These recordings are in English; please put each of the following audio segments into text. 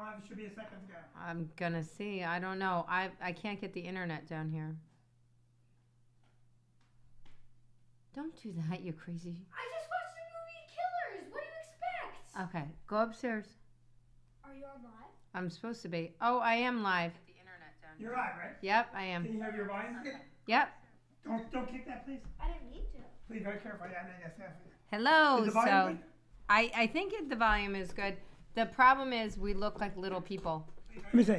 live. It should be a second ago. I'm gonna see. I don't know. I can't get the internet down here. Don't do that, you crazy. I just watched the movie Killers. What do you expect? Okay, go upstairs. Are you on live? I'm supposed to be. Oh, I am live. Get the internet down You're live, right? Yep, I am. Can you have your volume? Okay. Yep. Don't kick that, please. I didn't need to. Please, very careful. Yeah, yes, yes. Hello. Is the volume So, good? I think the volume is good. The problem is we look like little people. Let me see.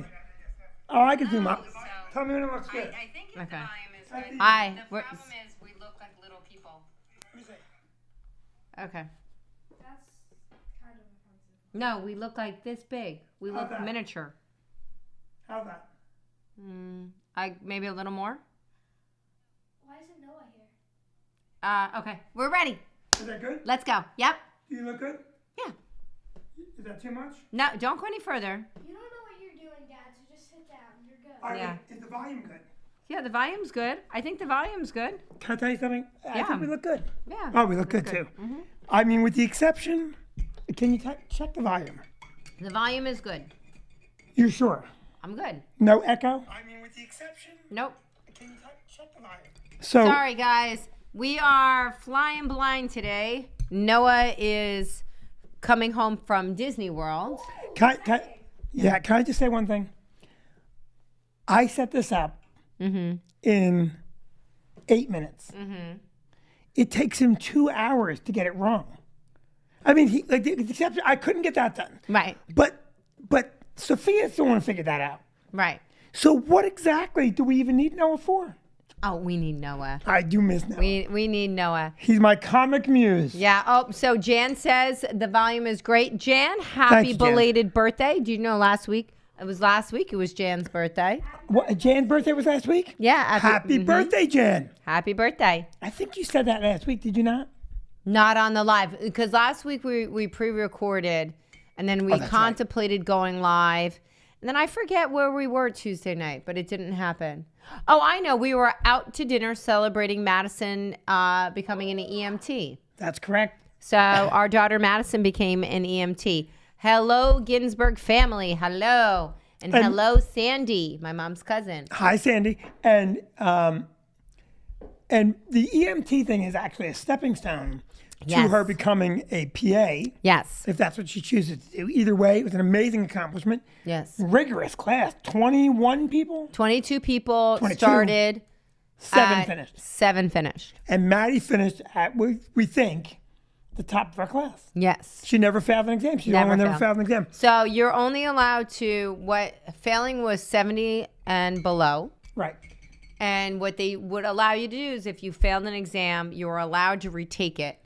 Oh, I can zoom up. So, Tell me when it looks good. I think the Okay. volume is Hi. good. Hi. The problem is we look like little people. Let me see. Okay. That's kind of offensive. No, we look like this big. We How's look that? miniature. How's that? Maybe a little more. Why isn't Noah here? Okay, we're ready. Is that good? Let's go. Yep. Do you look good? Yeah. Is that too much? No, don't go any further. You don't know what you're doing, Dad, so just sit down. You're good. All right. Yeah. Is the volume good? Yeah, the volume's good. I think the volume's good. Can I tell you something? I Yeah. think we look good. Yeah. Oh, we look good, too. Mm-hmm. I mean, with the exception, can you check the volume? The volume is good. You're sure? I'm good. No echo? I mean, with the exception, Nope. can you check the volume? So, Sorry, guys. We are flying blind today. Noah is coming home from Disney World. can I just say one thing? I set this up Mm-hmm. in 8 minutes. Mm-hmm. It takes him 2 hours to get it wrong. I mean, the exception, I couldn't get that done. Right. But Sophia's the one who figured that out. Right. So what exactly do we even need Noah for? Oh, we need Noah. I do miss Noah. We need Noah. He's my comic muse. Yeah. Oh, so Jan says the volume is great. Jan, happy Thanks, Jan. belated birthday. Do you know last week? It was Jan's birthday. What, Jan's birthday was last week? Yeah. Happy birthday, Jan. Happy birthday. I think you said that last week, did you not? Not on the live, because last week we pre-recorded, and then we that's right. contemplated going live, and then I forget where we were Tuesday night, but it didn't happen. Oh, I know. We were out to dinner celebrating Madison becoming an EMT. That's correct. So our daughter Madison became an EMT. Hello, Ginsburg family. Hello. And hello, Sandy, my mom's cousin. Hi, Sandy. And the EMT thing is actually a stepping stone to Yes. her becoming a PA, Yes. if that's what she chooses to do. Either way, it was an amazing accomplishment. Yes. Rigorous class. 21 people, 22 people 22. started. 7 finished. 7 finished. And Maddie finished at, we think, the top of our class. Yes. She never failed an exam. She's the only one who never failed an exam. So you're only allowed to, failing was 70 and below. Right. And what they would allow you to do is if you failed an exam, you were allowed to retake it.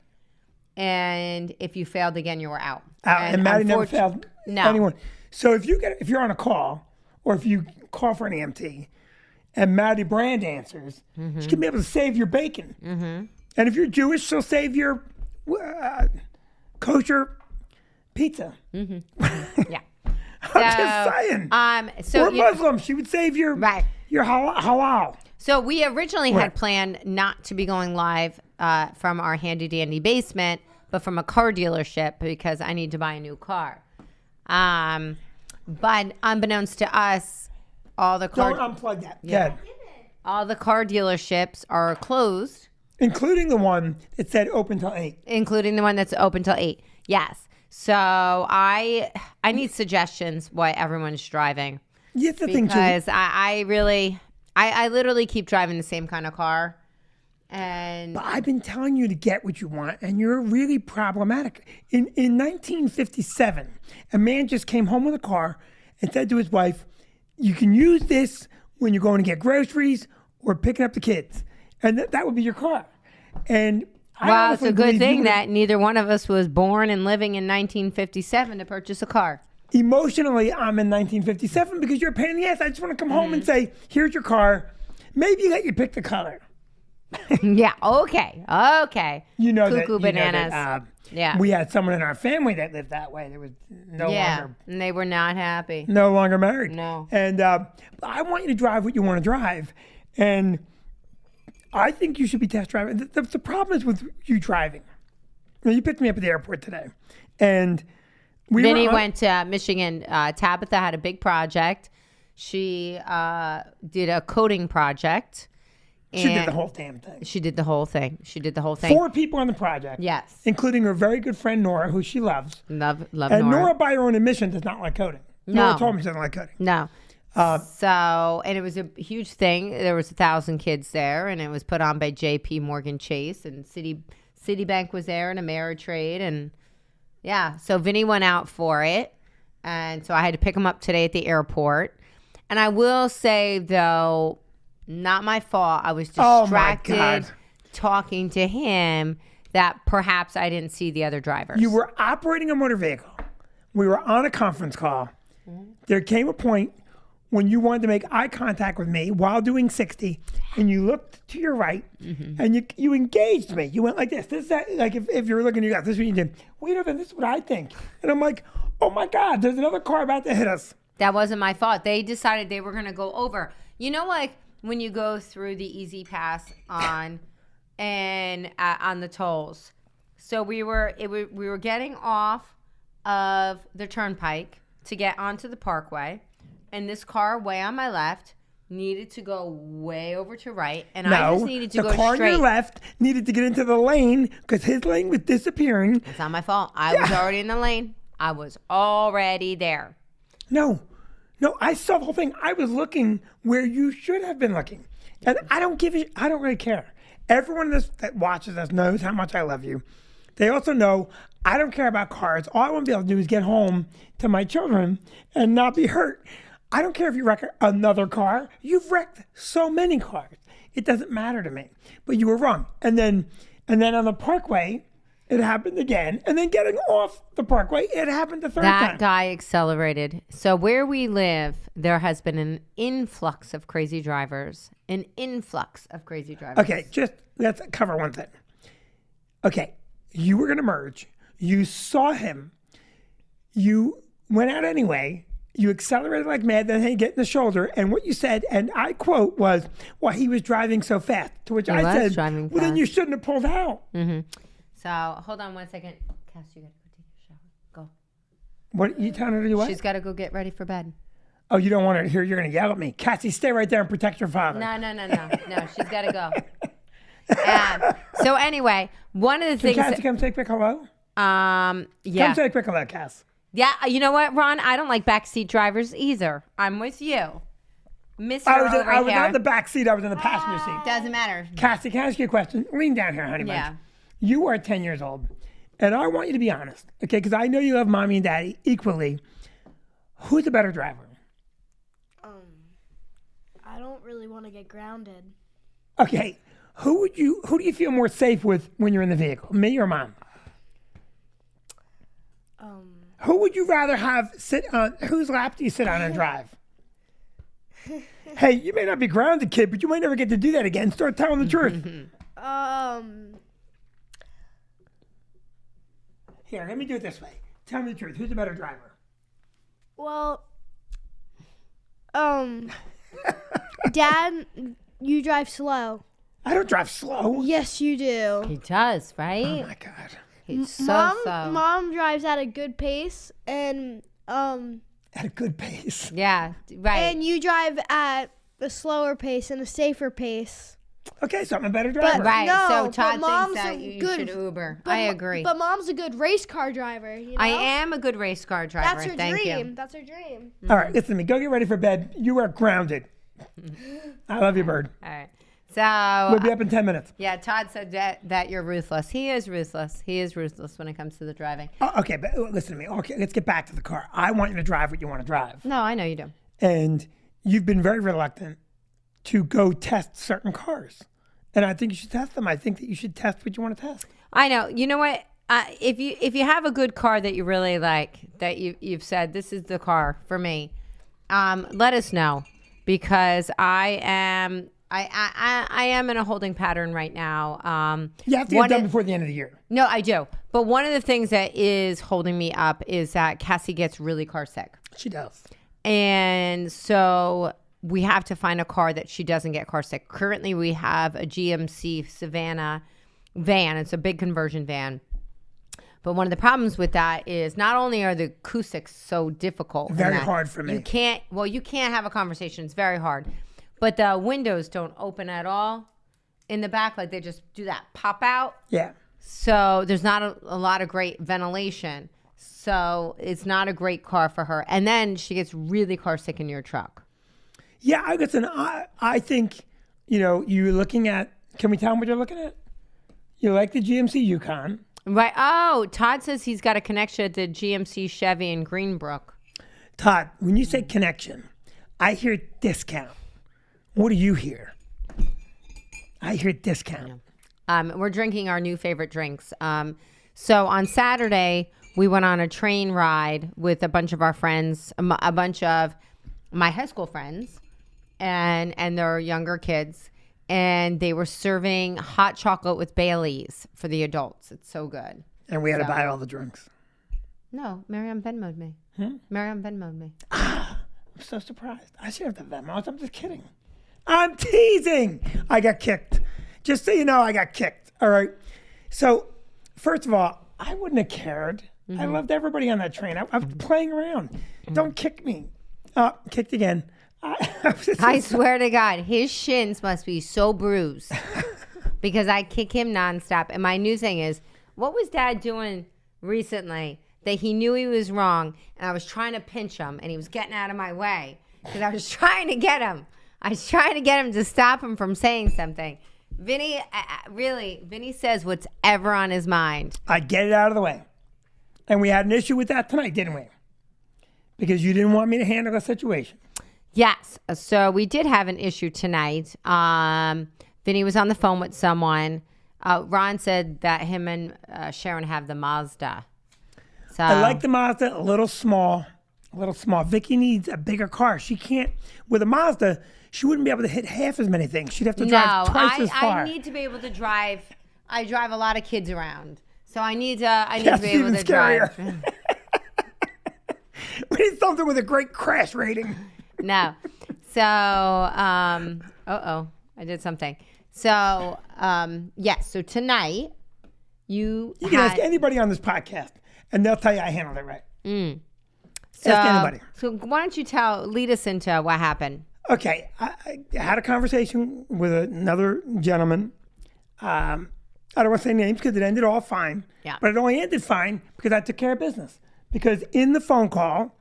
And if you failed again, you were out. And Maddie never failed anyone. So if you're on a call, or if you call for an EMT, and Maddie Brand answers, she can be able to save your bacon. Mm-hmm. And if you're Jewish, she'll save your kosher pizza. Mm-hmm. Yeah. I'm just saying. Or Muslim, she would save your halal. So we originally had planned not to be going live from our handy dandy basement, but from a car dealership because I need to buy a new car. But unbeknownst to us, all the car Don't unplug that. Yeah. all the car dealerships are closed, Including the one that said open till 8. including the one that's open till 8. Yes. So I need suggestions why everyone's driving. Yes, the thing, Julie. Because I really literally keep driving the same kind of car. And But I've been telling you to get what you want, and you're really problematic. In 1957, a man just came home with a car and said to his wife, you can use this when you're going to get groceries or picking up the kids. And that would be your car. And I well, it's honestly a good believe thing you that neither one of us was born and living in 1957 to purchase a car. emotionally, I'm in 1957 because you're a pain in the ass. I just want to come home and say, here's your car. Maybe let you pick the color. Yeah. Okay. You know Cuckoo that, bananas. Yeah. We had someone in our family that lived that way. There was no longer and they were not happy. no longer married. No. And I want you to drive what you want to drive. And I think you should be test driving. The problem is with you driving. You picked me up at the airport today. And Vinny went to Michigan. Tabitha had a big project. She did a coding project. She did the whole damn thing. She did the whole thing. 4 people on the project. Yes. Including her very good friend Nora, who she loves. Love And Nora. Nora, by her own admission, does not like coding. No. Nora told me she doesn't like coding. No. And it was a huge thing. There was 1,000 kids there, and it was put on by J.P. Morgan Chase, and Citibank was there, and Ameritrade, and yeah. So Vinny went out for it, and so I had to pick him up today at the airport. And I will say, though, not my fault. I was distracted talking to him that perhaps I didn't see the other drivers. You were operating a motor vehicle. We were on a conference call. There came a point when you wanted to make eye contact with me while doing 60, and you looked to your right, and you engaged me. You went like this. This is that, like if you're looking at you, this is what you did. Wait a minute, this is what I think. And I'm like, oh my God, there's another car about to hit us. That wasn't my fault. They decided they were going to go over. You know, like when you go through the Easy Pass on the tolls. So we were getting off of the turnpike to get onto the parkway, and this car way on my left needed to go way over to right, and I just needed to go straight. The car on your left needed to get into the lane because his lane was disappearing. It's not my fault. I was already in the lane. I was already there. No, I saw the whole thing. I was looking where you should have been looking. And I don't really care. Everyone that watches us knows how much I love you. They also know I don't care about cars. All I want to be able to do is get home to my children and not be hurt. I don't care if you wreck another car. You've wrecked so many cars. It doesn't matter to me. But you were wrong. And then on the parkway, it happened again. And then getting off the parkway, it happened the third time. That guy accelerated. So where we live, there has been an influx of crazy drivers. Okay, just let's cover one thing. Okay, you were going to merge. You saw him. You went out anyway. You accelerated like mad, then he get in the shoulder. And what you said, and I quote, was, well, he was driving so fast. To which I said, well, then you shouldn't have pulled out. Mm-hmm. So hold on one second. Cass, you got to go take a shower. Go. What are you telling her to do what? She's got to go get ready for bed. Oh, you don't want her to hear. You're going to yell at me. Cassie, stay right there and protect your father. No. No, she's got to go. So anyway, one of the things. Cassie, come say a quick hello? Yeah. Come say a quick hello, Cass. Yeah, you know what, Ron? I don't like backseat drivers either. I'm with you. Mr. I was over here. not in the back seat. I was in the passenger seat. Doesn't matter. Cassie, can I ask you a question? Lean down here, honey. Yeah. Bunch. You are 10 years old, and I want you to be honest, okay? Because I know you love mommy and daddy equally. Who's a better driver? I don't really want to get grounded. Okay, who do you feel more safe with when you're in the vehicle, me or mom? Who would you rather have sit on? Whose lap do you sit on and drive? Hey, you may not be grounded, kid, but you might never get to do that again. Start telling the truth. Here, let me do it this way. Tell me the truth. Who's a better driver? Well, Dad, you drive slow. I don't drive slow. Yes, you do. He does, right? Oh my God. He's so. Mom drives at a good pace, and At a good pace. Yeah, right. and you drive at a slower pace and a safer pace. Okay, so I'm a better driver. Right. No, so but Todd Mom's thinks that a you good- should Uber. But I agree. But Mom's a good race car driver. You know? I am a good race car driver. That's her Thank dream. you. That's her dream. All right, listen to me. Go get ready for bed. You are grounded. I love you, bird. All right. So We'll be up in 10 minutes. yeah, Todd said that you're ruthless. He is ruthless. He is ruthless when it comes to the driving. Okay, but listen to me. Okay, let's get back to the car. I want you to drive what you want to drive. No, I know you do. And you've been very reluctant to go test certain cars. And I think you should test them. I think that you should test what you want to test. I know. You know what? If you have a good car that you really like, that you've said this is the car for me, let us know, because I am in a holding pattern right now. You have to get done before the end of the year. No, I do. But one of the things that is holding me up is that Cassie gets really car sick. She does. And so we have to find a car that she doesn't get car sick. Currently, we have a GMC Savannah van. It's a big conversion van. But one of the problems with that is not only are the acoustics so difficult, Very hard for me. You can't have a conversation. It's very hard. But the windows don't open at all in the back. Like they just do that pop out. Yeah. So there's not a lot of great ventilation. So it's not a great car for her. And then she gets really car sick in your truck. Yeah, I think, you're looking at, can we tell them what you're looking at? You like the GMC Yukon. Right. Oh, Todd says he's got a connection at the GMC Chevy in Greenbrook. Todd, when you say connection, I hear discount. What do you hear? I hear discount. We're drinking our new favorite drinks. So on Saturday, we went on a train ride with a bunch of our friends, a bunch of my high school friends and their younger kids. And they were serving hot chocolate with Baileys for the adults. It's so good. And we had to buy all the drinks. No, Miriam Venmo'd me. Miriam Venmo'd me. I'm so surprised. I should have the Venmos. I'm just kidding. I'm teasing. I got kicked. Just so you know, I got kicked. All right. So, first of all, I wouldn't have cared. I loved everybody on that train. I was playing around. Don't kick me. Kicked again. I swear to God, his shins must be so bruised because I kick him nonstop. And my new thing is, what was Dad doing recently that he knew he was wrong and I was trying to pinch him and he was getting out of my way because I was trying to get him. I was trying to get him to stop him from saying something. Vinny, Vinny says what's ever on his mind. I get it out of the way. And we had an issue with that tonight, didn't we? Because you didn't want me to handle the situation. Yes. So we did have an issue tonight. Vinny was on the phone with someone. Ron said that him and Sharon have the Mazda. So I like the Mazda, a little small. Vicky needs a bigger car. She can't, with a Mazda, she wouldn't be able to hit half as many things. She'd have to drive twice as far. I need to be able to drive. I drive a lot of kids around. So I need to be able to drive. We need something with a great crash rating. No. So, I did something. So, yes. So tonight, you can ask anybody on this podcast, and they'll tell you I handled it right. So, ask anybody. So why don't you lead us into what happened? Okay. I had a conversation with another gentleman. I don't want to say names because it ended all fine. Yeah. But it only ended fine because I took care of business. Because in the phone call...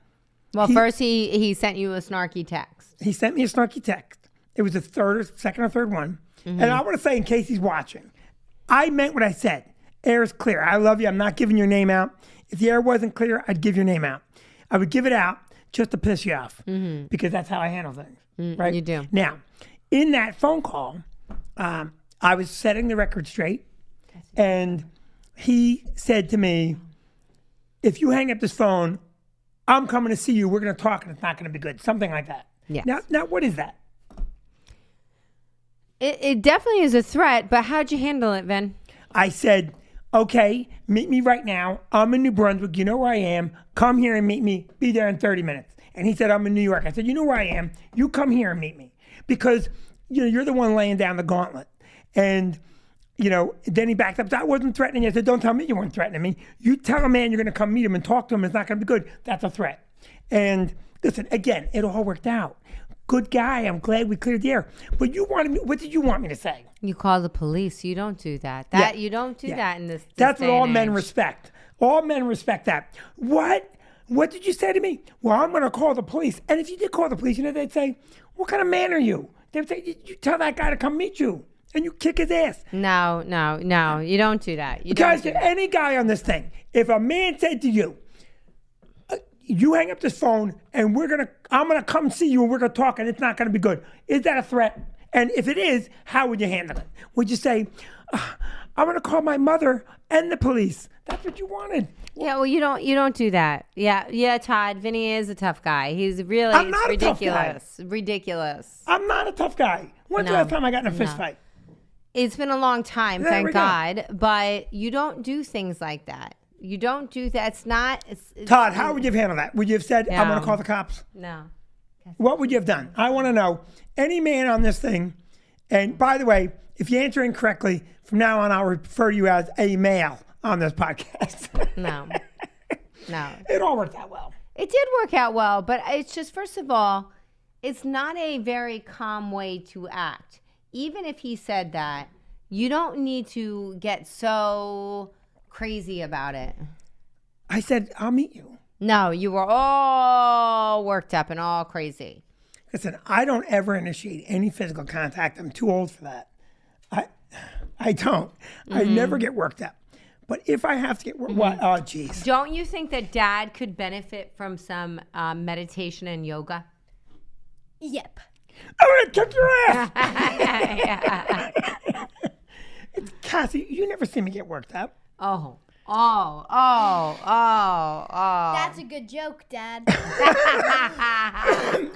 Well, first he sent you a snarky text. He sent me a snarky text. It was the second or third one. And I want to say, in case he's watching, I meant what I said. Air is clear. I love you. I'm not giving your name out. If the air wasn't clear, I'd give your name out. I would give it out just to piss you off because that's how I handle things. Right? You do. Now, in that phone call, I was setting the record straight. And he said to me, if you hang up this phone, I'm coming to see you. We're going to talk and it's not going to be good. Something like that. Yes. Now, what is that? It definitely is a threat, but how'd you handle it, Vin? I said, okay, meet me right now. I'm in New Brunswick. You know where I am. Come here and meet me. Be there in 30 minutes. And he said, I'm in New York. I said, you know where I am. You come here and meet me. Because, you're the one laying down the gauntlet. And, then he backed up. I wasn't threatening you. I said, don't tell me you weren't threatening me. You tell a man you're going to come meet him and talk to him. It's not going to be good. That's a threat. And listen, again, it all worked out. Good guy. I'm glad we cleared the air. But what did you want me to say? You call the police. You don't do that. You don't do that in this That's what all day and men age. respect. All men respect that. What did you say to me? Well, I'm going to call the police. And if you did call the police, they'd say, what kind of man are you? They'd say, you tell that guy to come meet you. And you kick his ass. No. You don't do that. Guys, any guy on this thing, if a man said to you, you hang up this phone and I'm gonna come see you and we're gonna talk and it's not gonna be good. Is that a threat? And if it is, how would you handle it? Would you say, I'm gonna call my mother and the police? That's what you wanted. Yeah, well, you don't do that. Yeah, Todd. Vinny is a tough guy. He's really I'm not ridiculous. A tough guy. Ridiculous. I'm not a tough guy. When's the last time I got in a fist fight? It's been a long time, There we thank go. God. But you don't do things like that. You don't do that. It's not. It's Todd, how would you have handled that? Would you have said, I'm going No. to call the cops? No. What would you have done? I want to know. Any man on this thing, and by the way, if you answer incorrectly, from now on I'll refer to you as a male. on this podcast. No. No. It all worked out well. It did work out well, but it's just, first of all, it's not a very calm way to act. Even if he said that, you don't need to get so crazy about it. I said, I'll meet you. No, you were all worked up and all crazy. Listen, I don't ever initiate any physical contact. I'm too old for that. I don't. I never get worked up. But if I have to get worked, what? Oh, jeez. Don't you think that Dad could benefit from some meditation and yoga? Yep. I'm going to kick your ass. Yeah. Cassie, you never see me get worked up. Oh. That's a good joke, Dad.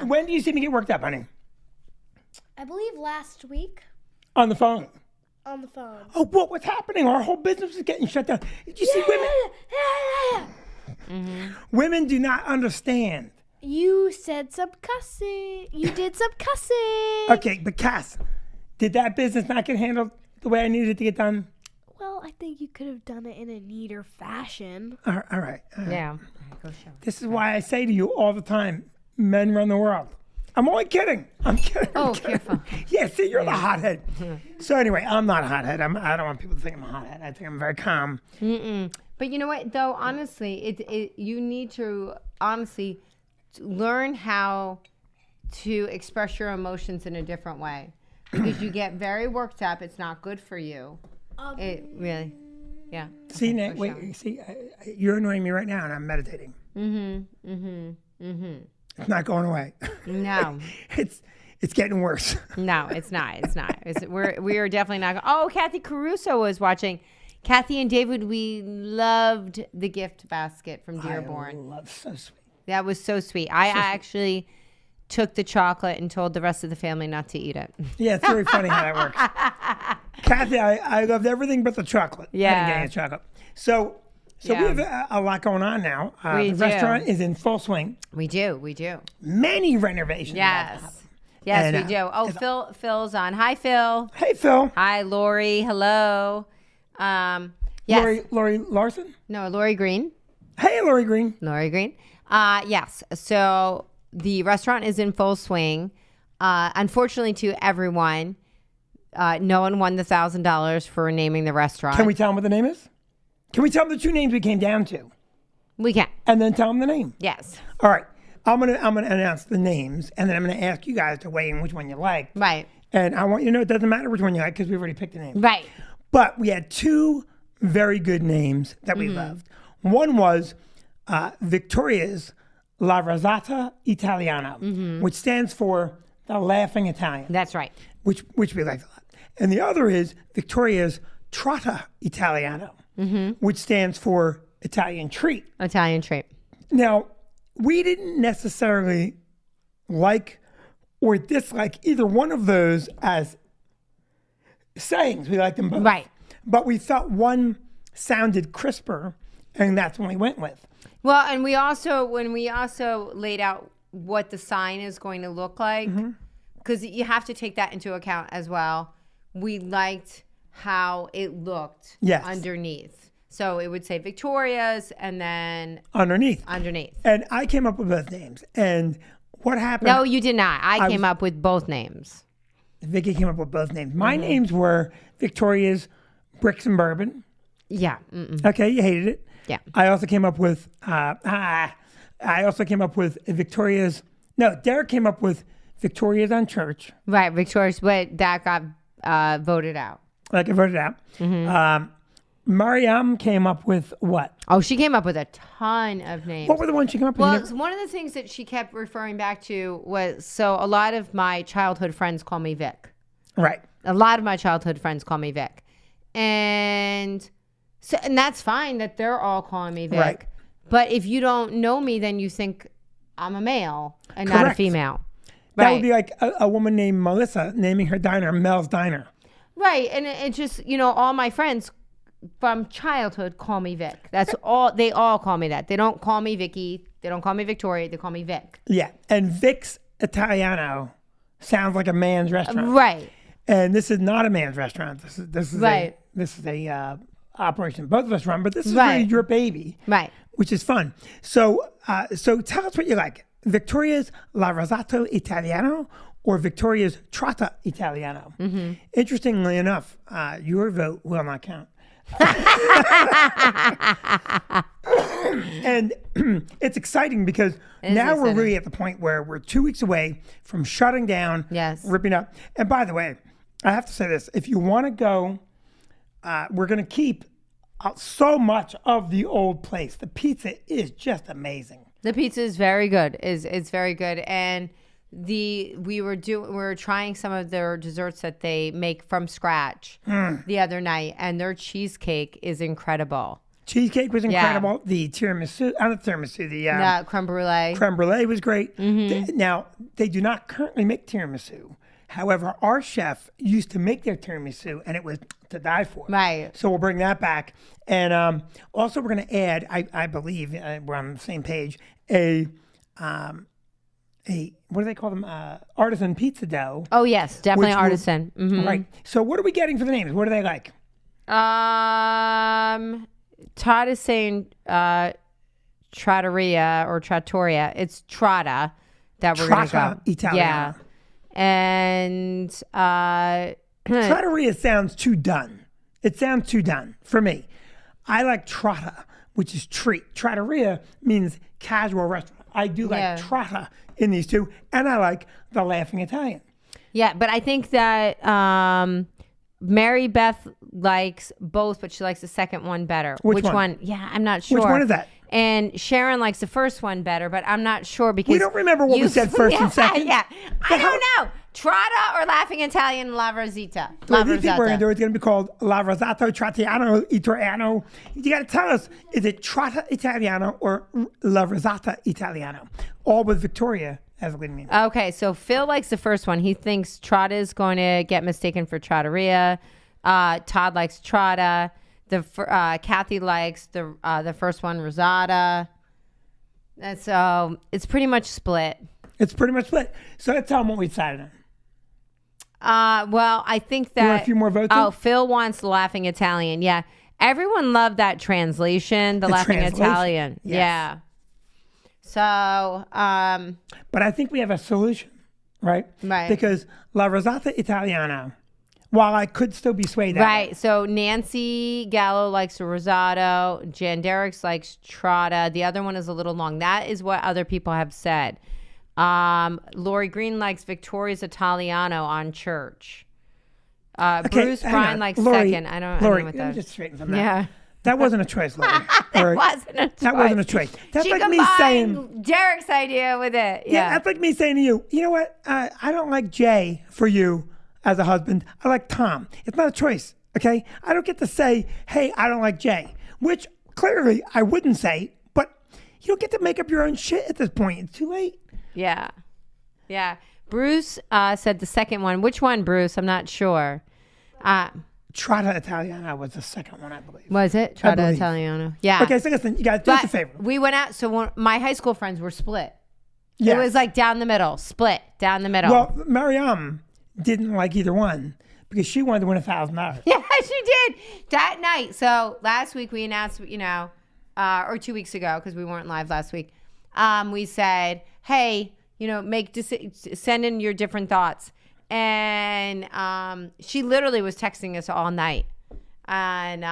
When do you see me get worked up, honey? I believe last week On the phone. on the phone. Oh, what's happening? Our whole business is getting shut down. Did you see women? Women do not understand. You said some cussing. You did some cussing. Okay, but Cass, did that business not get handled the way I needed it to get done? Well, I think you could have done it in a neater fashion. All right. Yeah. Go show. This is why I say to you all the time, men run the world. I'm only kidding. I'm kidding. Oh, careful. Yeah, see, you're the hothead. So anyway, I'm not a hothead. I don't want people to think I'm a hothead. I think I'm very calm. But you know what, though, honestly, you need to honestly learn how to express your emotions in a different way. Because you get very worked up. It's not good for you. It really, yeah. See, Okay, Nat, go wait, show. see, you're annoying me right now, and I'm meditating. It's not going away. No. It's getting worse. No, it's not. It's not. We are definitely not. Oh, Kathy Caruso was watching. Kathy and David, we loved the gift basket from Dearborn. Love, so sweet. That was so sweet. I actually took the chocolate and told the rest of the family not to eat it. Yeah, it's very funny how that works. Kathy, I loved everything but the chocolate. I Yeah. didn't get any chocolate. So we Yeah. have a lot going on now. We the do. restaurant is in full swing. We do. Many renovations. about to happen. Yes, And, we do. Oh, Phil's on. Hi, Phil. Hey, Phil. Hi, Lori. Hello. Yes. Lori Larson. No, Lori Green. Hey, Lori Green. Lori Green. Yes. So the restaurant is in full swing. Unfortunately, to everyone, no one won the $1,000 for naming the restaurant. Can we tell them what the name is? Can we tell them the two names we came down to? We can. And then tell them the name. Yes. All right. I'm gonna announce the names, and then I'm gonna ask you guys to weigh in which one you like. Right. And I want you to know it doesn't matter which one you like because we've already picked the name. Right. But we had two very good names that we loved. One was Victoria's La Risata Italiana, which stands for the Laughing Italian, That's right. which we liked a lot. And the other is Victoria's Trotta Italiano, which stands for Italian treat. Italian treat. Now, we didn't necessarily like or dislike either one of those as sayings. We liked them both. Right. But we thought one sounded crisper, and that's what we went with. Well, and when we also laid out what the sign is going to look like, because you have to take that into account as well. We liked how it looked Yes. underneath. So it would say Victoria's and then Underneath. underneath. And I came up with both names. And what happened? No, you did not. I came up with both names. Vicky came up with both names. My names were Victoria's Bricks and Bourbon. Yeah. Mm-mm. Okay, you hated it. Yeah. I also came up with Victoria's. No, Derek came up with Victoria's on Church. Right. Victoria's, but that got voted out. Like I voted out. Mariam came up with what? Oh, she came up with a ton of names. What were the ones she came up with? Well, You never- one of the things that she kept referring back to was, so a lot of my childhood friends call me Vic. right. A lot of my childhood friends call me Vic. And that's fine that they're all calling me Vic. Right. But if you don't know me, then you think I'm a male and not a Correct. female. That Right. would be like a woman named Melissa naming her diner Mel's Diner. Right. And it just, all my friends from childhood call me Vic. That's all. They all call me that. They don't call me Vicky. They don't call me Victoria. They call me Vic. Yeah. And Vic's Italiano sounds like a man's restaurant. Right. And this is not a man's restaurant. This is Right. this is a operation both of us run, but this is Right. really your baby, Right. which is fun. So, so tell us what you like: Victoria's La Rosato Italiano or Victoria's Trotta Italiano. Interestingly enough, your vote will not count. And it's exciting because now we're exciting. really at the point where we're 2 weeks away from shutting down, Yes. ripping up. And by the way, I have to say this: if you want to go, we're going to keep so much of the old place. The pizza is just amazing. The pizza is very good. It's very good, and we were trying some of their desserts that they make from scratch the other night, and their cheesecake is incredible. Cheesecake was incredible. The tiramisu, not the tiramisu, the Creme brulee. creme brulee was great. Now, they do not currently make tiramisu. However, our chef used to make their tiramisu, and it was to die for. Right. So we'll bring that back. And also, we're going to add, I believe, we're on the same page, a what do they call them? Artisan pizza dough. Oh yes, definitely Which will- artisan. Mhm. Right. So what are we getting for the names? What do they like? Todd is saying Trattoria or Trattoria. It's Trotta that we're going to Trotta go. Italiano. Yeah. And Trattoria sounds too done. It sounds too done for me. I like Trotta, which is treat. Trattoria means casual restaurant. I do like Yeah. Trotta in these two, and I like the Laughing Italian. yeah, but I think that Mary Beth likes both, but she likes the second one better. Which one? Yeah, I'm not sure. Which one is that? And Sharon likes the first one better, but I'm not sure because We don't remember what we said first and second. Yeah, I hell- don't know. Trotta or Laughing Italian La Rosita. What do you think we're going to do? It's going to be called La Rosato Trattiano Italiano. You got to tell us, is it Trotta Italiano or La Rosata Italiano? All with Victoria as a lead name. Okay, so Phil likes the first one. He thinks Trotta is going to get mistaken for Trattoria. Todd likes Trotta. Kathy likes the first one, Rosata. And so it's pretty much split. It's pretty much split. So let's tell them what we decided on. Well, I think that. You want a few more votes? Oh, Phil wants Laughing Italian. Yeah, everyone loved that translation, the Laughing translation, Italian. yes. Yeah. So, But I think we have a solution, right? Right. Because La Rosata Italiana, while I could still be swayed that way, right. So Nancy Gallo likes a Rosato. Jan Derricks likes Trotta. The other one is a little long. That is what other people have said. Lori Green likes Victoria's Italiano on Church. Bruce hang Bryan on. likes Lori, second. I don't Lori, know what let me that. just straighten something Yeah. out. That wasn't a choice, Lori. Or- That wasn't a choice. That's she like me combined saying, Derek's idea with it. yeah, Yeah. that's like me saying to you, you know what? I don't like Jay for you as a husband. I like Tom. It's not a choice, okay? I don't get to say, hey, I don't like Jay, which clearly I wouldn't say, but you don't get to make up your own shit at this point. It's too late. Yeah. Yeah. Bruce said the second one. Which one, Bruce? I'm not sure. Trotta Italiana was the second one, I believe. Was it? Trotta believe. Italiano. Yeah. Okay, so listen, you guys do us a But favor. we went out. So my high school friends were split. Yes. It was like down the middle, split down the middle. Well, Mariam didn't like either one because she wanted to win $1,000. yeah, she did that night. So last week we announced, or 2 weeks ago, because we weren't live last week. We said, hey, send in your different thoughts. And she literally was texting us all night. And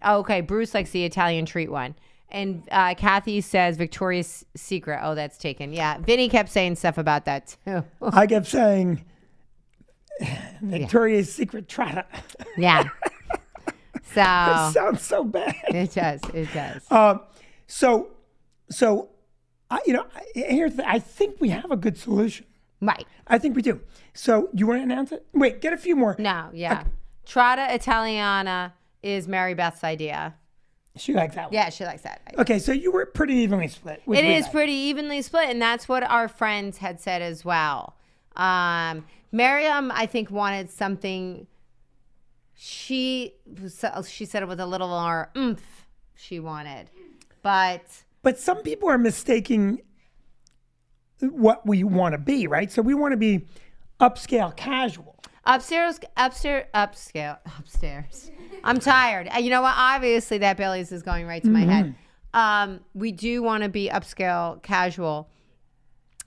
okay, Bruce likes the Italian treat one. And Kathy says Victoria's Secret. Oh, that's taken. Yeah, Vinny kept saying stuff about that too. I kept saying Victoria's Secret Trotta. Yeah. So It sounds so bad. it does. It does. So, here's I think we have a good solution. Right. I think we do. So, you want to announce it? Wait, get a few more. No. Yeah. Trotta Italiana is Mary Beth's idea. She likes that one. Yeah, she likes that. Okay, so you were pretty evenly split. It is pretty evenly split, and that's what our friends had said as well. Miriam, I think, wanted something. She said it with a little more oomph. She wanted, but some people are mistaking what we want to be, right? So we want to be upscale casual. Upstairs. I'm tired. You know what? Obviously, that Bailey's is going right to my head. We do want to be upscale, casual.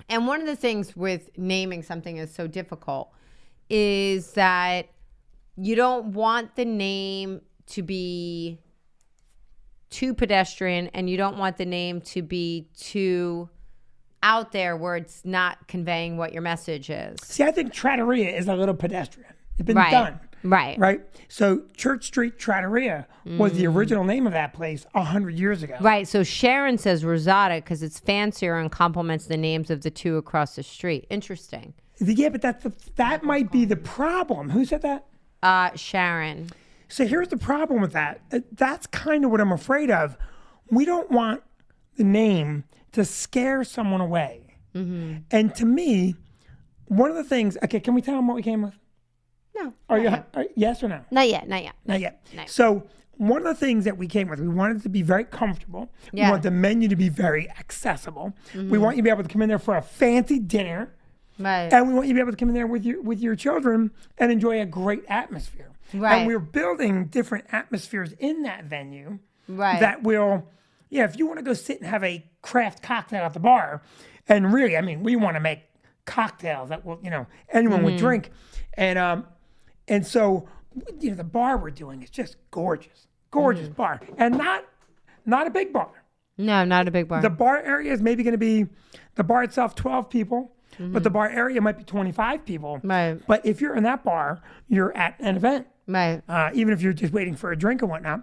And one of the things with naming something is so difficult is that you don't want the name to be too pedestrian, and you don't want the name to be too out there where it's not conveying what your message is. See, I think Trattoria is a little pedestrian. It's been Right. done. Right. So Church Street Trattoria was the original name of that place 100 years ago. Right. So Sharon says Rosada because it's fancier and complements the names of the two across the street. Interesting. Yeah, but that might be the problem. Who said that? Sharon. So here's the problem with that. That's kind of what I'm afraid of. We don't want the name to scare someone away. And to me, one of the things, okay, can we tell them what we came with? No. Yes or no? Not yet. Not yet. So one of the things that we came with, we wanted it to be very comfortable. Yeah. We want the menu to be very accessible. We want you to be able to come in there for a fancy dinner. Right. And we want you to be able to come in there with your children and enjoy a great atmosphere. Right. And we're building different atmospheres in that venue. Right. That will, if you want to go sit and have a craft cocktail at the bar, and really, I mean, we want to make cocktails that will, anyone would drink. And so, the bar we're doing is just gorgeous bar. And not a big bar. No, not a big bar. The bar area is maybe going to be, the bar itself, 12 people. But the bar area might be 25 people. Right. But if you're in that bar, you're at an event. Right. Even if you're just waiting for a drink and whatnot.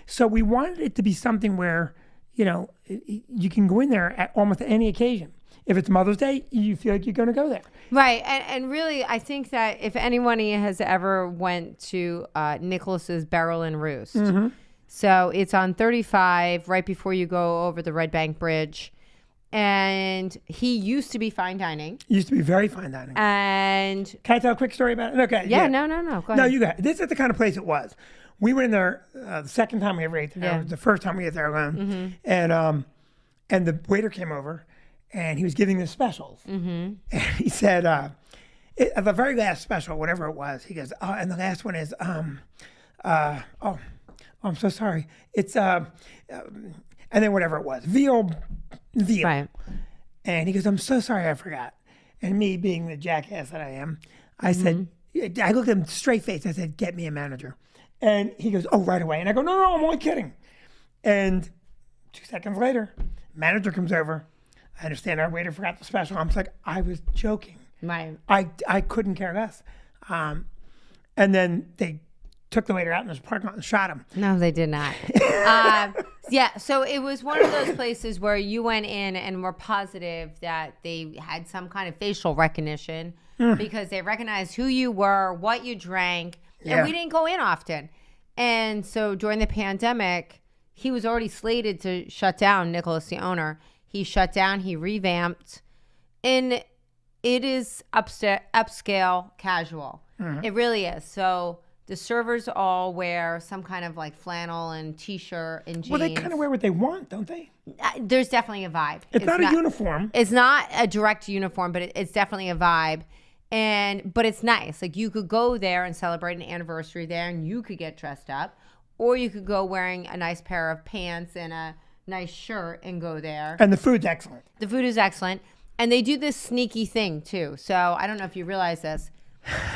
So we wanted it to be something where, you can go in there at almost any occasion. If it's Mother's Day, you feel like you're going to go there. Right. And really, I think that if anyone has ever went to Nicholas's Barrel and Roost, so it's on 35 right before you go over the Red Bank Bridge. And he used to be fine dining. It used to be very fine dining. And Can I tell a quick story about it? Okay. yeah. No. Go ahead. No, you got it. This is the kind of place it was. We went in there the second time we ever ate there. Yeah. It was the first time we ate there alone. And the waiter came over, and he was giving the specials. And he said, at the very last special, whatever it was, he goes, and the last one is, I'm so sorry. It's, and then whatever it was, veal. Right. And he goes, I'm so sorry, I forgot. And me being the jackass that I am, I said, I looked at him straight face. I said, get me a manager. And he goes, oh, right away. And I go, no, I'm only kidding. And 2 seconds later, manager comes over. I understand our waiter forgot the special. I'm just like, I was joking. Right. I couldn't care less. And then they took the waiter out in this parking lot and shot him. No, they did not. Yeah, so it was one of those places where you went in and were positive that they had some kind of facial recognition because they recognized who you were, what you drank, and we didn't go in often. And so during the pandemic, he was already slated to shut down, Nicholas, the owner. He shut down, he revamped, and it is upscale casual. It really is. So the servers all wear some kind of like flannel and t-shirt and jeans. Well, they kind of wear what they want, don't they? There's definitely a vibe. It's not a uniform. It's not a direct uniform, but it's definitely a vibe. But it's nice. Like you could go there and celebrate an anniversary there and you could get dressed up. Or you could go wearing a nice pair of pants and a nice shirt and go there. And the food's excellent. The food is excellent. And they do this sneaky thing too. So I don't know if you realize this.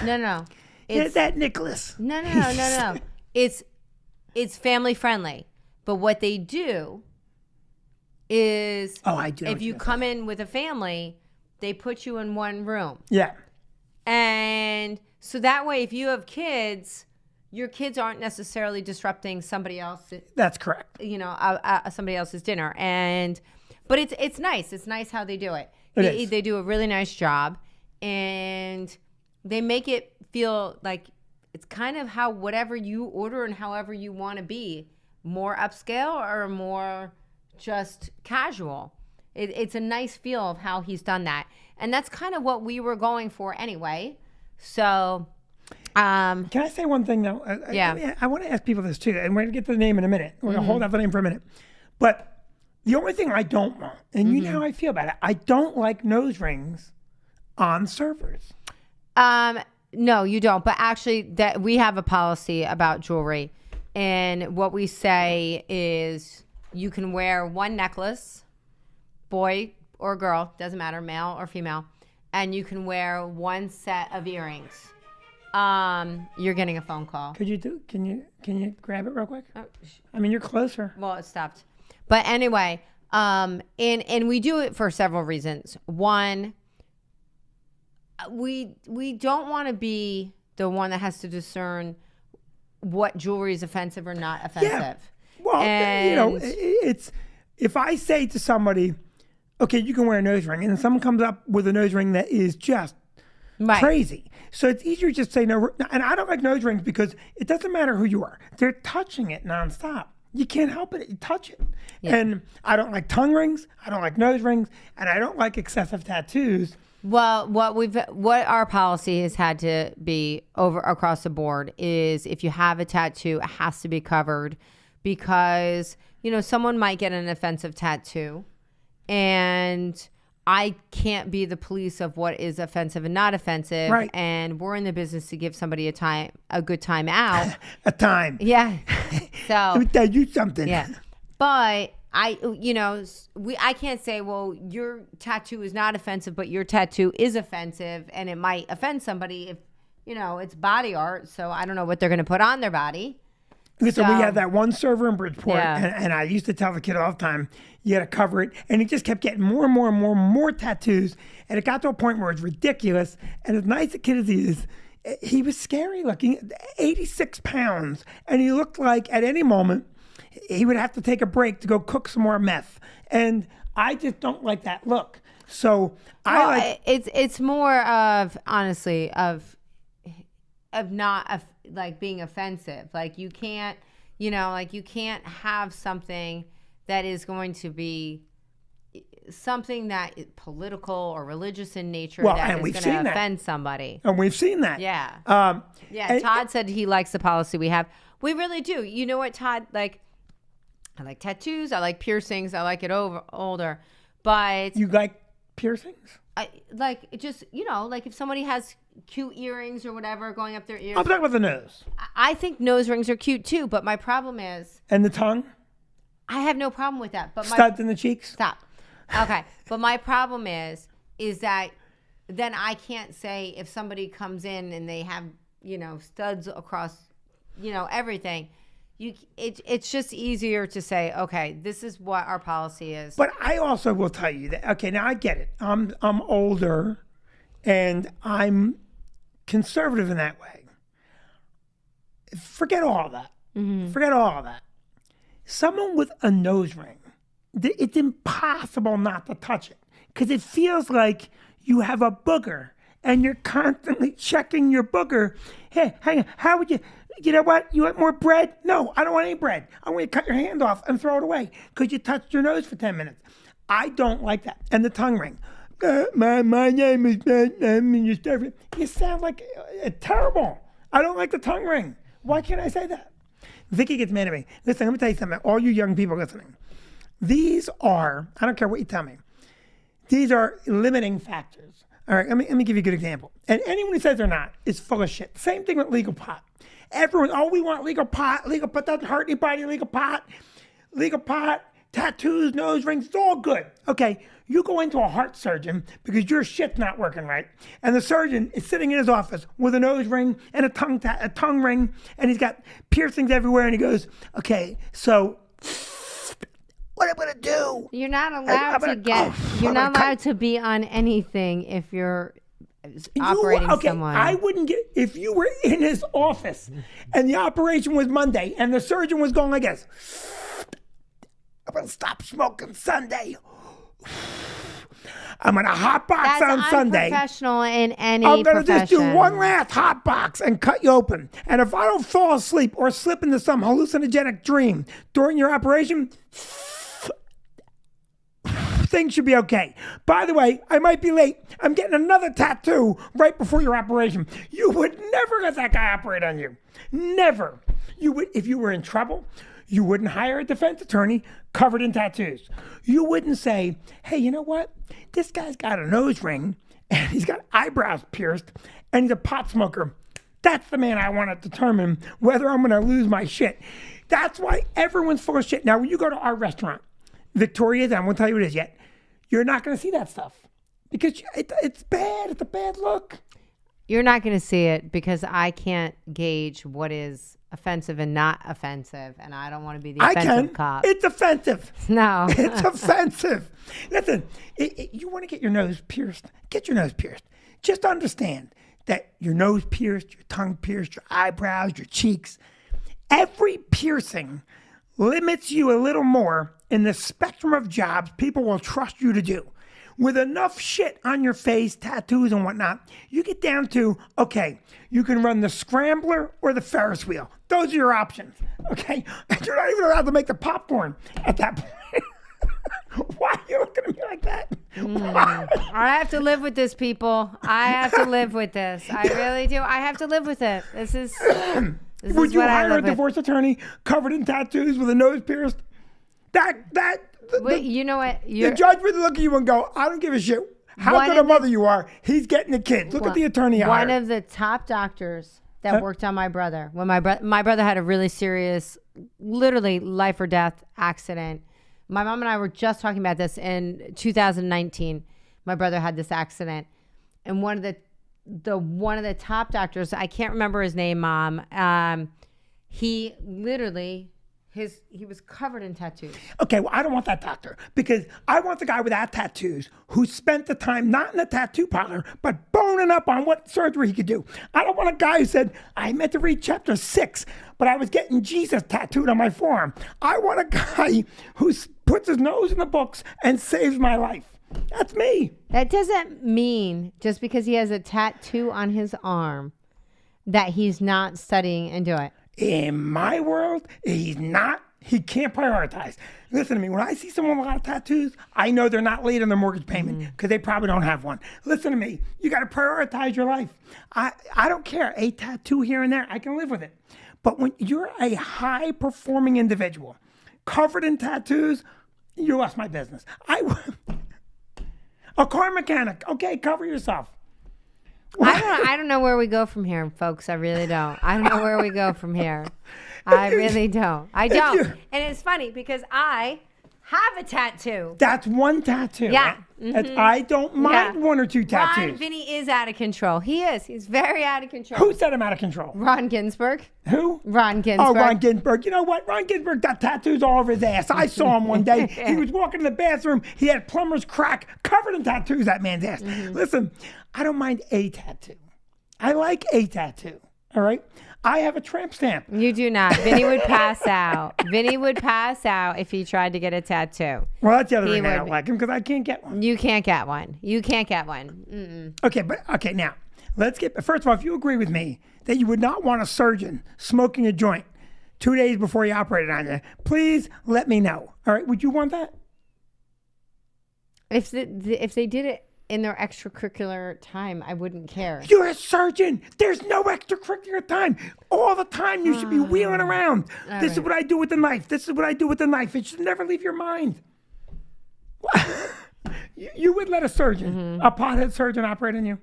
No. It's that Nicholas. No. It's family friendly. But what they do is I do. if you come in with a family, they put you in one room. Yeah. And so that way, if you have kids, your kids aren't necessarily disrupting somebody else. That's correct. Somebody else's dinner. But it's nice. It's nice how they do it. They do a really nice job, and they make it feel like it's kind of how whatever you order and however you want to be, more upscale or more just casual. It's a nice feel of how he's done that. And that's kind of what we were going for anyway. So, can I say one thing though? I want to ask people this too, and we're going to get to the name in a minute. We're going to hold out the name for a minute. But the only thing I don't want, and you know how I feel about it, I don't like nose rings on servers. No, you don't. But actually, that we have a policy about jewelry, and what we say is you can wear one necklace, boy or girl, doesn't matter, male or female, and you can wear one set of earrings. You're getting a phone call. Can you grab it real quick? Oh, I mean, you're closer. well, it stopped. But anyway, and we do it for several reasons. One, we don't want to be the one that has to discern what jewelry is offensive or not offensive. Well, And- it's if I say to somebody, okay, you can wear a nose ring, and then someone comes up with a nose ring that is just Right. crazy. So it's easier to just say no. And I don't like nose rings because it doesn't matter who you are. They're touching it nonstop. You can't help it. You touch it. And I don't like tongue rings. I don't like nose rings. And I don't like excessive tattoos. Well, what our policy has had to be over across the board is if you have a tattoo, it has to be covered because, someone might get an offensive tattoo and I can't be the police of what is offensive and not offensive. Right. And we're in the business to give somebody a good time out. A time. Yeah. Let me So, tell you something. yeah. But I can't say, well, your tattoo is not offensive, but your tattoo is offensive, and it might offend somebody if, it's body art. So I don't know what they're going to put on their body. Listen, So- we had that one server in Bridgeport, Yeah. and I used to tell the kid all the time, you got to cover it. And he just kept getting more and more and more and more tattoos. And it got to a point where it's ridiculous. And as nice a kid as he is, he was scary looking, 86 pounds. And he looked like at any moment, he would have to take a break to go cook some more meth. And I just don't like that look. So I like, It's more of, honestly, of not like being offensive. Like you can't, you can't have something that is going to be something that is political or religious in nature Well, that and is we've going seen to that. offend somebody. and we've seen that. Yeah. Yeah. and- Todd said he likes the policy we have. We really do. You know what, Todd? Like, I like tattoos. I like piercings. I like it older. But You like piercings? I like it just, like if somebody has cute earrings or whatever going up their ears. I'm talking about the nose I think nose rings are cute too, but my problem is and the tongue, I have no problem with that. But studs in the cheeks. stop. Okay. But my problem is that then I can't say if somebody comes in and they have, studs across, everything. It's just easier to say, okay, this is what our policy is. But I also will tell you that, okay, now I get it. I'm older and I'm conservative in that way. Forget all that. Forget all that. Someone with a nose ring, it's impossible not to touch it because it feels like you have a booger and you're constantly checking your booger. Hey, hang on, how would you know what? You want more bread? No, I don't want any bread. I want you to cut your hand off and throw it away because you touched your nose for 10 minutes. I don't like that. And the tongue ring. My name is, you sound like terrible. I don't like the tongue ring. Why can't I say that? Vicky gets mad at me. Listen, let me tell you something. All you young people listening. These are, I don't care what you tell me, these are limiting factors. All right, let me give you a good example. And anyone who says they're not is full of shit. Same thing with legal pot. Everyone, we want legal pot doesn't hurt anybody, legal pot, tattoos, nose rings, it's all good. Okay, you go into a heart surgeon because your shit's not working right. And the surgeon is sitting in his office with a nose ring and a tongue ring, and he's got piercings everywhere, and he goes, okay, so what I'm gonna do? You're not allowed to get. You're not allowed to be on anything if you're operating someone. I wouldn't get if you were in his office and the operation was Monday and the surgeon was going like this. I'm gonna stop smoking Sunday. I'm gonna hot box That's on Sunday. unprofessional in any I'm gonna profession. just do one last hot box and cut you open. And if I don't fall asleep or slip into some hallucinogenic dream during your operation, things should be okay. By the way, I might be late. I'm getting another tattoo right before your operation. You would never let that guy operate on you. Never. You would, if you were in trouble, you wouldn't hire a defense attorney covered in tattoos. You wouldn't say, hey, you know what? This guy's got a nose ring and he's got eyebrows pierced, and he's a pot smoker. That's the man I want to determine whether I'm going to lose my shit. That's why everyone's full of shit. Now, when you go to our restaurant, Victoria's, I won't tell you what it is yet, you're not going to see that stuff because it's bad. It's a bad look. You're not going to see it because I can't gauge what is offensive and not offensive, and I don't want to be the offensive cop. It's offensive. No. It's offensive. Listen, you want to get your nose pierced? Get your nose pierced. Just understand that your nose pierced, your tongue pierced, your eyebrows, your cheeks, every piercing limits you a little more in the spectrum of jobs people will trust you to do. With enough shit on your face, tattoos and whatnot, you get down to, okay, you can run the scrambler or the Ferris wheel. Those are your options, okay? And you're not even allowed to make the popcorn at that point. Why are you looking at me like that? I have to live with this, people. I have to live with this. I really do. I have to live with it. This is Would you what I hire a live with. divorce attorney covered in tattoos with a nose pierced? Wait, you know what? The judge would look at you and go, I don't give a shit how good a mother you are. He's getting the kids. Look at the attorney One hired. of the top doctors that worked on my brother. When my brother had a really serious, literally life or death accident. My mom and I were just talking about this in 2019. My brother had this accident, and one of the top doctors, I can't remember his name, Mom. He literally. He was covered in tattoos. Okay, well, I don't want that doctor because I want the guy without tattoos who spent the time not in the tattoo parlor, but boning up on what surgery he could do. I don't want a guy who said, I meant to read chapter 6, but I was getting Jesus tattooed on my forearm. I want a guy who puts his nose in the books and saves my life. That's me. That doesn't mean just because he has a tattoo on his arm that he's not studying and doing it. In my world, he can't prioritize. Listen to me, when I see someone with a lot of tattoos, I know they're not late on their mortgage payment because they probably don't have one. Listen to me, you got to prioritize your life. I don't care, a tattoo here and there, I can live with it. But when you're a high-performing individual, covered in tattoos, you lost my business. A car mechanic, okay, cover yourself. I don't know where we go from here, folks. I really don't. I don't know where we go from here. I really don't. I don't. And it's funny because I have a tattoo. That's one tattoo. Yeah. I don't mind one or two tattoos. Vinny is out of control. He is. He's very out of control. Who said I'm out of control? Ron Ginsburg. Who? Ron Ginsburg. Oh, Ron Ginsburg. You know what? Ron Ginsburg got tattoos all over his ass. I saw him one day. He was walking in the bathroom. He had plumber's crack covered in tattoos, that man's ass. Listen, I don't mind a tattoo. I like a tattoo. All right? I have a tramp stamp. You do not. Vinny would pass out. Vinny would pass out if he tried to get a tattoo. Well, that's the other reason I don't like him, because I can't get one. You can't get one. You can't get one. Okay, now, let's get, first of all, if you agree with me that you would not want a surgeon smoking a joint 2 days before he operated on you, please let me know. All right, would you want that? If they did it in their extracurricular time, I wouldn't care. You're a surgeon. There's no extracurricular time. All the time you should be wheeling around. This is what I do with the knife. This is what I do with the knife. It should never leave your mind. You would let a surgeon, a pothead surgeon, operate on you?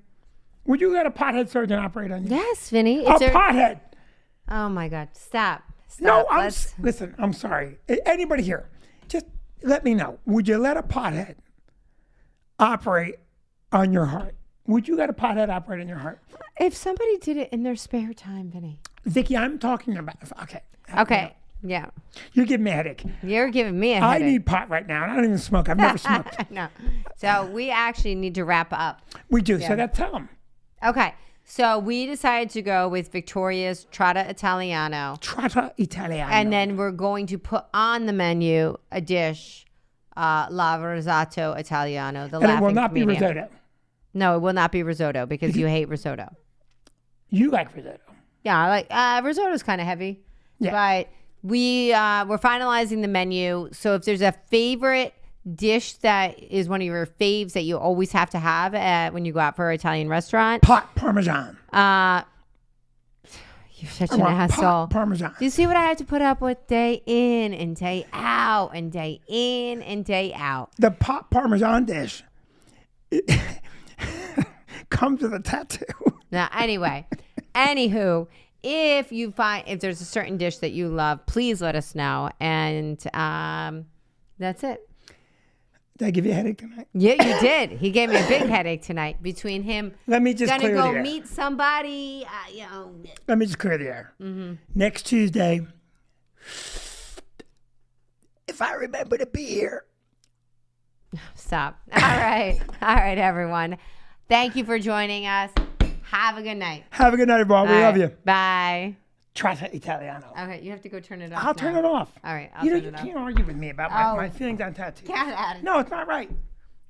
Would you let a pothead surgeon operate on you? Yes, Vinny. Pothead. Oh my God! Stop. No, listen. I'm sorry. Anybody here, just let me know. Would you let a pothead operate on your heart? Would you let a pothead operate on your heart? If somebody did it in their spare time, Vinny. Vicky, I'm talking about. Okay. Yeah. You're giving me a headache. You're giving me a headache. I need pot right now, and I don't even smoke. I've never smoked. No. So we actually need to wrap up. We do. So tell them. Okay. So we decided to go with Victoria's Trotta Italiano. Trotta Italiano. And then we're going to put on the menu a dish, La Risotto Italiano. And it will not be risotto. No, it will not be risotto because you hate risotto. You like risotto. Yeah, I like risotto's kind of heavy. Yeah. But we're finalizing the menu. So if there's a favorite dish that is one of your faves that you always have to have when you go out for an Italian restaurant, pot Parmesan. You're such an asshole. Pot Parmesan. Do you see what I have to put up with day in and day out and day in and day out? The pot Parmesan dish. comes with a tattoo. Now, anywho, if there's a certain dish that you love, please let us know. And that's it. Did I give you a headache tonight? Yeah, you did. He gave me a big headache tonight. Between him, Let me just gonna clear the go air. meet somebody. Let me just clear the air. Next Tuesday, if I remember to be here. Stop. All right, everyone. Thank you for joining us. Have a good night. Have a good night, everyone. We All love right, you. Bye. Tratta Italiano. Okay, you have to go turn it off. I'll turn now. it off. All right, You turn it off. can't argue with me about my feelings on tattoos. Get out of here. No, it's not right.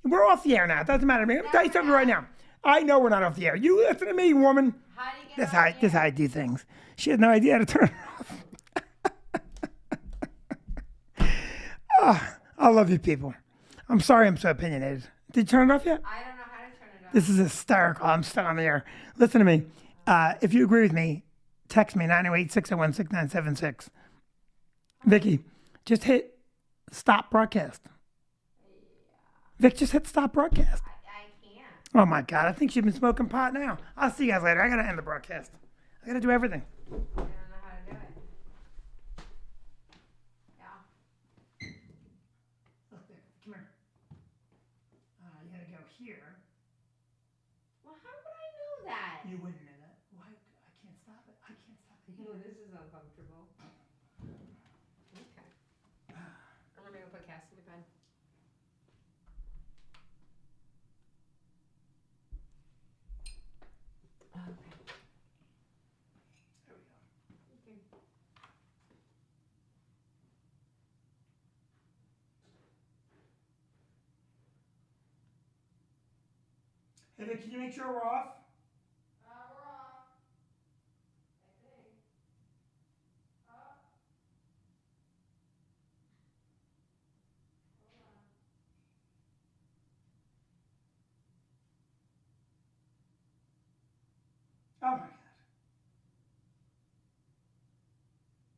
We're off the air now. It doesn't matter to me. Let me tell you something right now. I know we're not off the air. You listen to me, woman. How do you get This off is how I do things. She has no idea how to turn it off. I love you people. I'm sorry I'm so opinionated. Did you turn it off yet? I don't know how to turn it off. This is hysterical. I'm stuck on the air. Listen to me. If you agree with me, text me 908-601-6976. Vicky, just hit stop broadcast. Vic, just hit stop broadcast. I can't. Oh my God, I think she's been smoking pot now. I'll see you guys later. I gotta end the broadcast. I gotta do everything. I don't know how to do it. Yeah. Look, Vic, come here. You gotta go here. Well, how would I know that? You wouldn't know that. Why? I can't stop it. I can't stop it. Oh, this is uncomfortable. Okay. I'm gonna go put Cassie to bed. Okay. There we go. Okay. Hey, Vic, can you make sure we're off? We're off. I think. Oh my